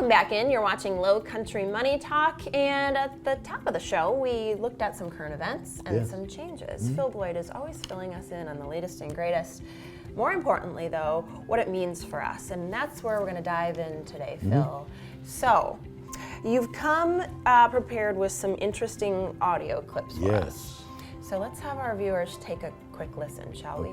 Welcome back in. You're watching Lowcountry Money Talk, and at the top of the show, we looked at some current events and some changes. Phil Bloyd is always filling us in on the latest and greatest. More importantly, though, what it means for us, and that's where we're going to dive in today, Phil. So, you've come prepared with some interesting audio clips for us. So let's have our viewers take a quick listen, shall we?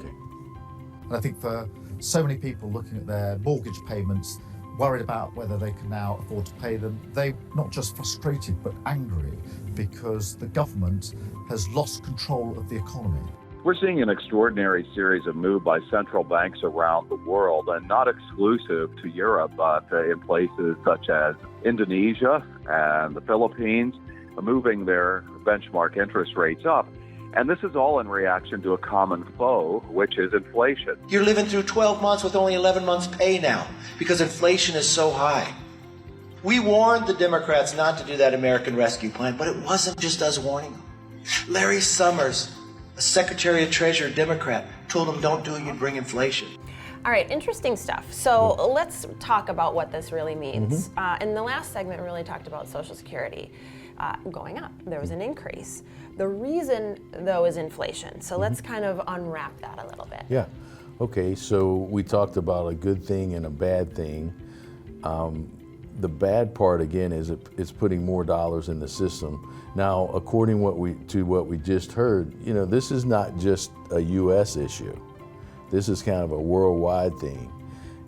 I think for so many people looking at their mortgage payments, worried about whether they can now afford to pay them, they're not just frustrated but angry because the government has lost control of the economy. We're seeing an extraordinary series of moves by central banks around the world, and not exclusive to Europe, but in places such as Indonesia and the Philippines, moving their benchmark interest rates up. And this is all in reaction to a common foe, which is inflation. You're living through 12 months with only 11 months pay now because inflation is so high. We warned the Democrats not to do that American Rescue Plan, but it wasn't just us warning them. Larry Summers, a Secretary of Treasury Democrat, told them don't do it, you'd bring inflation. All right, interesting stuff. So let's talk about what this really means. In the last segment, we really talked about Social Security going up. There was an increase. The reason, though, is inflation. So let's kind of unwrap that a little bit. Yeah. Okay, so we talked about a good thing and a bad thing. The bad part, again, is it's putting more dollars in the system. Now, according to what we just heard, you know, this is not just a U.S. issue. This is kind of a worldwide thing.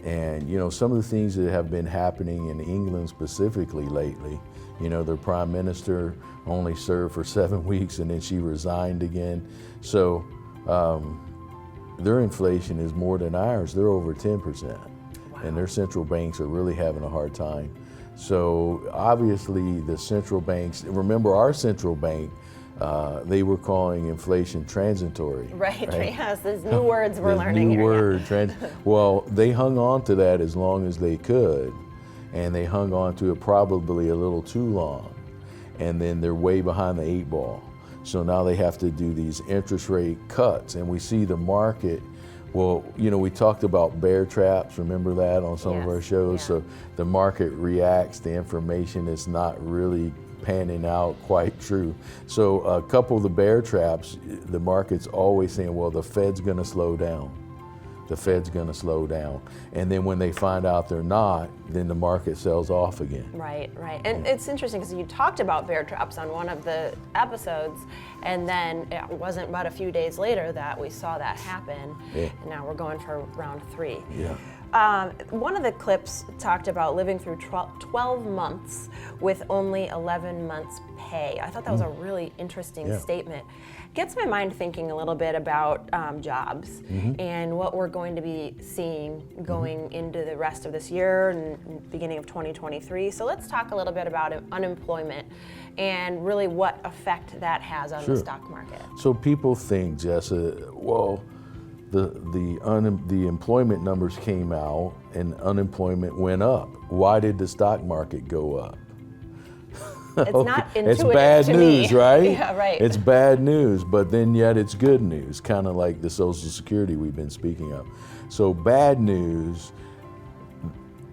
And, you know, some of the things that have been happening in England specifically lately, you know, their prime minister only served for 7 weeks and then she resigned again. So their inflation is more than ours. They're over 10%. And their central banks are really having a hard time. So obviously the central banks, remember our central bank, they were calling inflation transitory. Right? Yes, there's new words we're learning here. New word, well, they hung on to that as long as they could, and they hung on to it probably a little too long, and then they're way behind the 8 ball. So now they have to do these interest rate cuts, and we see the market. Well, you know, we talked about bear traps, remember that on some of our shows? So the market reacts to information that's not really panning out quite true. So a couple of the bear traps, the market's always saying, well, the Fed's gonna slow down. The Fed's gonna slow down. And then when they find out they're not, then the market sells off again. Right. And it's interesting because you talked about bear traps on one of the episodes, and then it wasn't but a few days later that we saw that happen. And now we're going for round 3. One of the clips talked about living through 12 months with only 11 months pay. I thought that was a really interesting statement. Gets my mind thinking a little bit about jobs and what we're going to be seeing going into the rest of this year and beginning of 2023. So let's talk a little bit about unemployment and really what effect that has on the stock market. So people think, Jessa, well, the employment numbers came out and unemployment went up. Why did the stock market go up? It's not intuitive. It's bad news, right? Yeah, right. It's bad news, but then yet it's good news, kind of like the Social Security we've been speaking of. So bad news,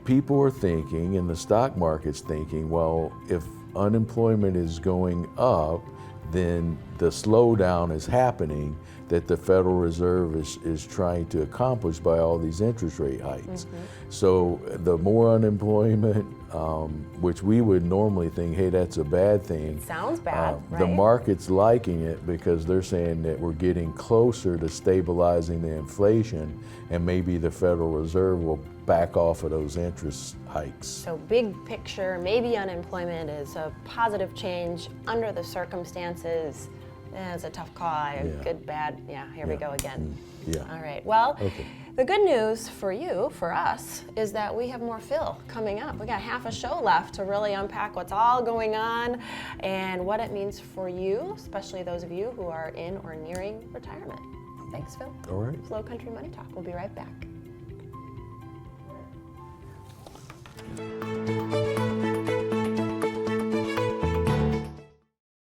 people are thinking, and the stock market's thinking, well, if unemployment is going up, then the slowdown is happening that the Federal Reserve is trying to accomplish by all these interest rate hikes. So the more unemployment, which we would normally think, hey, that's a bad thing. Sounds bad, right? The market's liking it because they're saying that we're getting closer to stabilizing the inflation, and maybe the Federal Reserve will back off of those interest hikes. So big picture, maybe unemployment is a positive change under the circumstances. It's a tough call, good, bad, here we go again. All right, well, the good news for you, for us, is that we have more Phil coming up. We got half a show left to really unpack what's all going on and what it means for you, especially those of you who are in or nearing retirement. Thanks, Phil. All right. It's Lowcountry Money Talk. We'll be right back.